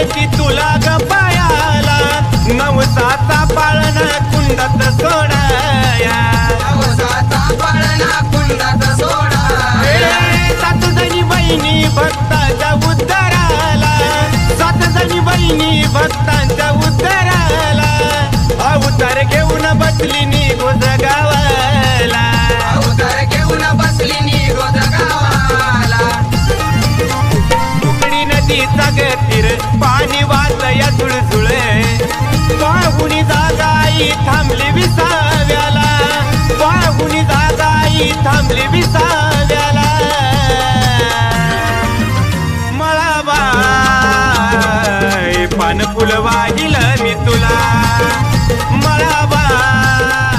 येती तुला ग पायाला नवसाचा पाळणा कुंडात सोडाया नवसाचा पाळणा कुंडात सोडा सात जणी बहिणी भक्ताच्या उद्धाराला सात जणी बहिणी भक्तांच्या उद्धाराला अवतार घेऊन बसली निघोज गावाला अवतार घेऊन बसली निघोज गावाला तुकडी नदीचा गतीर पाणी वाचया झुळझुळ पाहुणी जागाई थांबली विसाव्याला पाहुणी जागाई थांबली विसाव्याला मळाबाई पान फुल वाहिल मी तुला मळाबाई